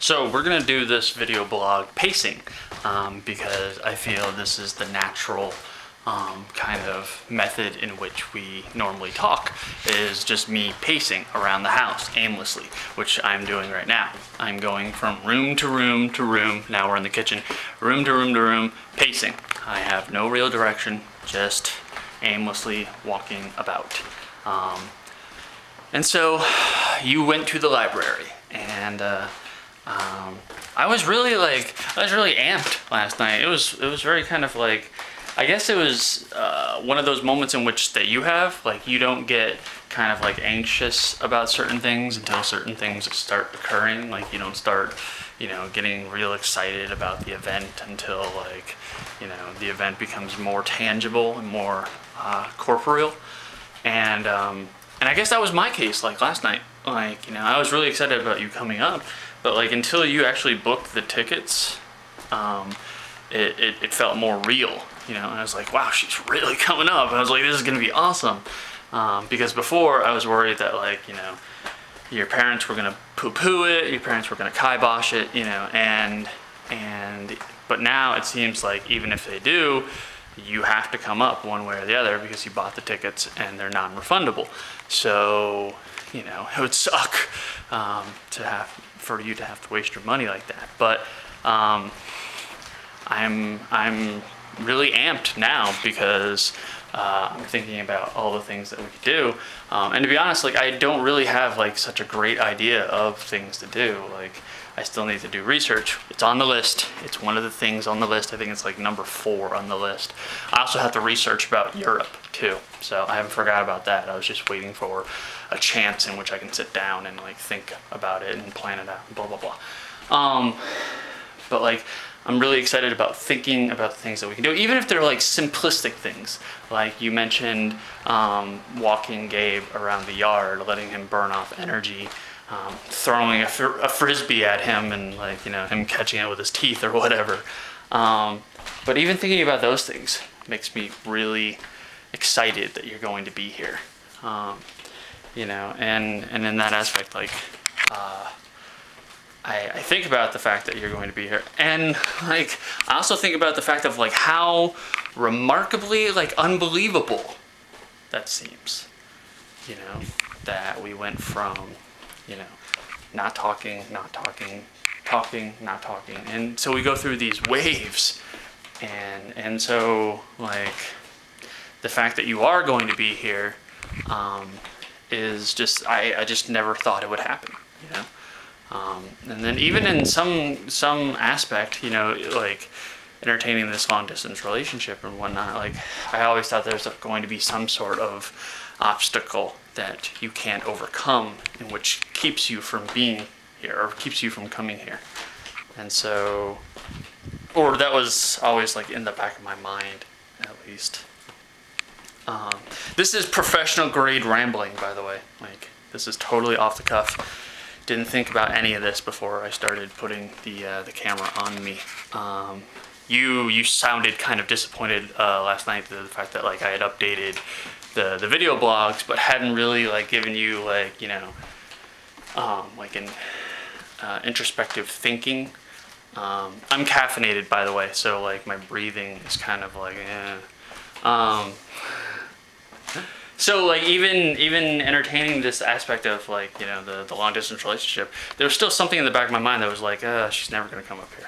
So we're gonna do this video blog pacing because I feel this is the natural kind of method in which we normally talk, is just me pacing around the house aimlessly, which I'm doing right now. I'm going from room to room to room. Now we're in the kitchen. Room to room to room, pacing. I have no real direction, just aimlessly walking about. And so you went to the library, and I was really amped last night. It was very kind of like, I guess it was one of those moments in which that you have, like, you don't get kind of like anxious about certain things until certain things start occurring. Like, you don't start, you know, getting real excited about the event until, like, you know, the event becomes more tangible and more corporeal. And I guess that was my case, like, last night. Like, you know, I was really excited about you coming up, but like, until you actually booked the tickets, it felt more real, you know. And I was like, wow, she's really coming up. I was like, this is gonna be awesome. Because before I was worried that, like, you know, your parents were gonna poo-poo it, your parents were gonna kibosh it, you know, but now it seems like even if they do, you have to come up one way or the other because you bought the tickets and they're non-refundable. So, you know, it would suck for you to have to waste your money like that. But I'm really amped now because I'm thinking about all the things that we could do. And to be honest, like, I don't really have like such a great idea of things to do. Like, I still need to do research. It's on the list. It's one of the things on the list. I think it's like number 4 on the list. I also have to research about Europe too. So I haven't forgot about that. I was just waiting for a chance in which I can sit down and like think about it and plan it out and blah, blah, blah. But like, I'm really excited about thinking about the things that we can do, even if they're like simplistic things. Like you mentioned, walking Gabe around the yard, letting him burn off energy, throwing a frisbee at him and, like, you know, him catching it with his teeth or whatever. But even thinking about those things makes me really excited that you're going to be here. You know, and in that aspect, like, I think about the fact that you're going to be here, and like, I also think about the fact of like how remarkably, like, unbelievable that seems, you know, that we went from, you know, not talking, talking, not talking, and so we go through these waves, and so, like, the fact that you are going to be here is just, I just never thought it would happen, you know. And then even in some aspect, you know, like entertaining this long distance relationship and whatnot, like, I always thought there's going to be some sort of obstacle that you can't overcome, in which keeps you from being here or keeps you from coming here. And so, or that was always like in the back of my mind, at least. This is professional grade rambling, by the way. Like, this is totally off the cuff. Didn't think about any of this before I started putting the camera on me. You sounded kind of disappointed last night, the fact that, like, I had updated the video blogs, but hadn't really, like, given you, like, you know, like an introspective thinking. I'm caffeinated, by the way, so like my breathing is kind of like, so like, even entertaining this aspect of, like, you know, the long distance relationship, there was still something in the back of my mind that was like, she's never gonna come up here.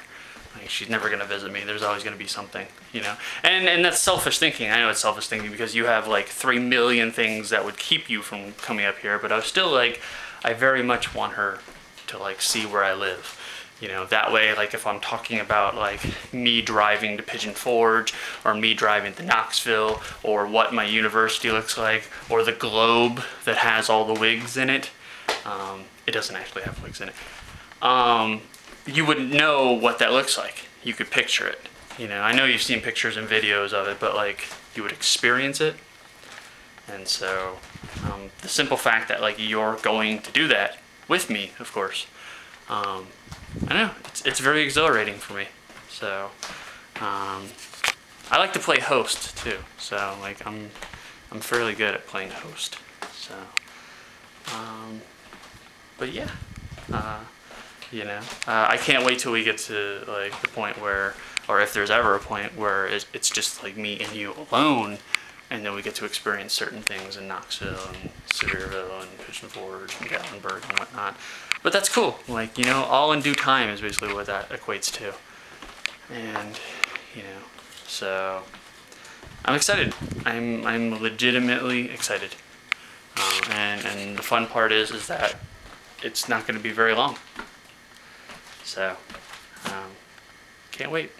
Like, she's never gonna visit me. There's always gonna be something, you know. And that's selfish thinking. I know it's selfish thinking because you have like 3 million things that would keep you from coming up here. But I was still like, I very much want her to, like, see where I live. You know, that way, like, if I'm talking about, like, me driving to Pigeon Forge, or me driving to Knoxville, or what my university looks like, or the globe that has all the wigs in it, it doesn't actually have wigs in it, you wouldn't know what that looks like. You could picture it. You know, I know you've seen pictures and videos of it, but, like, you would experience it. And so, the simple fact that, like, you're going to do that with me, of course, I know, it's very exhilarating for me. So, I like to play host too. So, like, I'm fairly good at playing host. So, but yeah, You know, I can't wait till we get to like the point where, or if there's ever a point where it's just like me and you alone, and then we get to experience certain things in Knoxville and Sevierville and Pigeon Forge and Gatlinburg and whatnot. But that's cool. Like, you know, all in due time is basically what that equates to. And, you know, so I'm excited. I'm legitimately excited. And the fun part is that it's not going to be very long. So, can't wait.